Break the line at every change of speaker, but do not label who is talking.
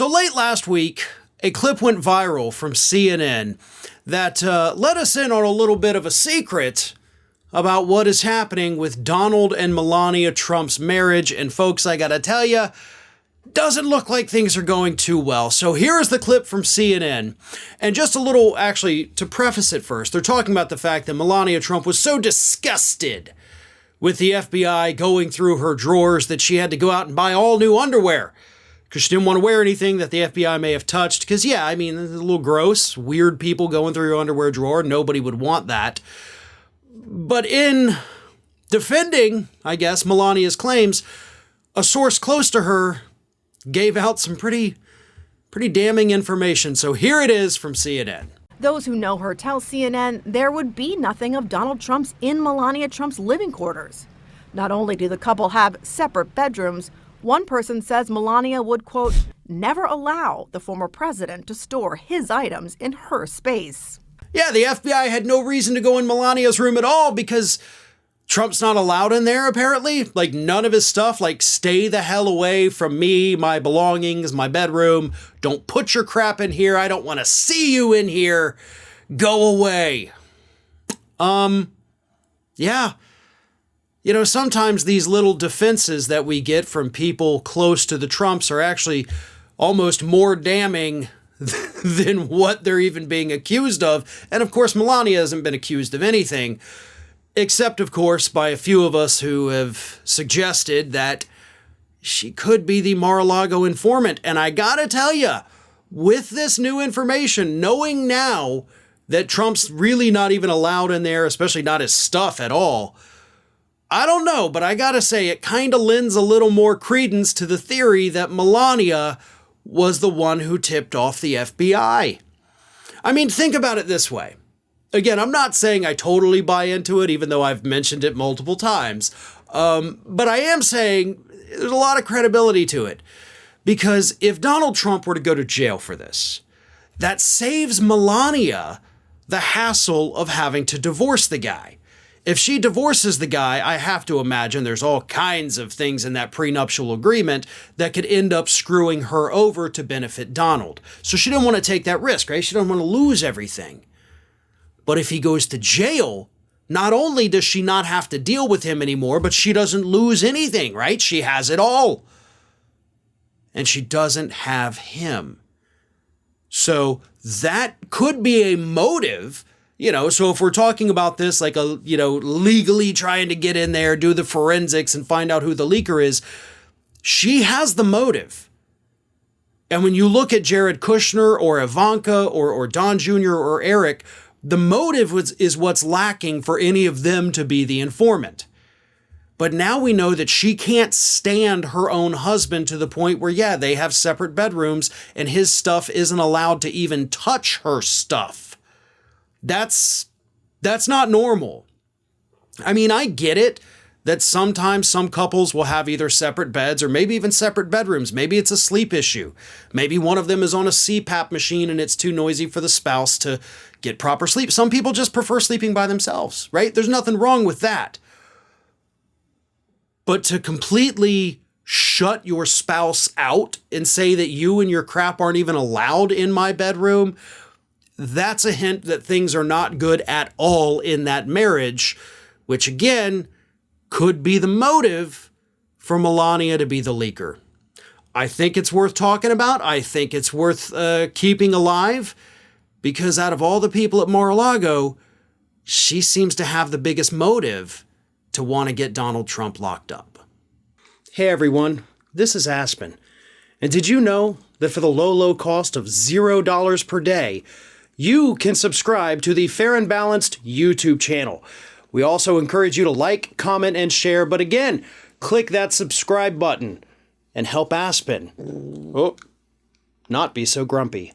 So late last week, a clip went viral from CNN that let us in on a little bit of a secret about what is happening with Donald and Melania Trump's marriage. And folks, I gotta tell you, doesn't look like things are going too well. So here is the clip from CNN. And just a little, actually, to preface it first, they're talking about the fact that Melania Trump was so disgusted with the FBI going through her drawers that she had to go out and buy all new underwear because she didn't want to wear anything that the FBI may have touched. Because, yeah, I mean, it's a little gross. Weird people going through your underwear drawer. Nobody would want that. But in defending, I guess, Melania's claims, a source close to her gave out some pretty damning information. So here it is from CNN.
Those who know her tell CNN there would be nothing of Donald Trump's in Melania Trump's living quarters. Not only do the couple have separate bedrooms, one person says Melania would, quote, never allow the former president to store his items in her space.
Yeah, the FBI had no reason to go in Melania's room at all because Trump's not allowed in there, apparently. Like, none of his stuff, like, stay the hell away from me, my belongings, my bedroom. Don't put your crap in here. I don't want to see you in here. Go away. Yeah. You know, sometimes these little defenses that we get from people close to the Trumps are actually almost more damning than what they're even being accused of. And of course, Melania hasn't been accused of anything, except, of course, by a few of us who have suggested that she could be the Mar-a-Lago informant. And I gotta tell you, with this new information, knowing now that Trump's really not even allowed in there, especially not his stuff at all, I don't know, but I gotta say, it kind of lends a little more credence to the theory that Melania was the one who tipped off the FBI. I mean, think about it this way. Again, I'm not saying I totally buy into it, even though I've mentioned it multiple times. But I am saying there's a lot of credibility to it. Because if Donald Trump were to go to jail for this, that saves Melania the hassle of having to divorce the guy. If she divorces the guy, I have to imagine there's all kinds of things in that prenuptial agreement that could end up screwing her over to benefit Donald. So she didn't want to take that risk, right? She didn't want to lose everything. But if he goes to jail, not only does she not have to deal with him anymore, but she doesn't lose anything, right? She has it all. And she doesn't have him. So that could be a motive. You know, so if we're talking about this like legally trying to get in there, do the forensics and find out who the leaker is, she has the motive. And when you look at Jared Kushner or Ivanka or Don Jr. or Eric, the motive is what's lacking for any of them to be the informant. But now we know that she can't stand her own husband to the point where, yeah, they have separate bedrooms and his stuff isn't allowed to even touch her stuff. That's not normal. I mean, I get it that sometimes some couples will have either separate beds or maybe even separate bedrooms. Maybe it's a sleep issue. Maybe one of them is on a CPAP machine and it's too noisy for the spouse to get proper sleep. Some people just prefer sleeping by themselves, right? There's nothing wrong with that. But to completely shut your spouse out and say that you and your crap aren't even allowed in my bedroom, that's a hint that things are not good at all in that marriage, which again could be the motive for Melania to be the leaker. I think it's worth talking about. I think it's worth keeping alive because out of all the people at Mar-a-Lago, she seems to have the biggest motive to want to get Donald Trump locked up. Hey everyone, this is Aspen. And did you know that for the low cost of $0 per day, you can subscribe to the Fair and Balanced YouTube channel. We also encourage you to like, comment, and share. But again, click that subscribe button and help Aspen not be so grumpy.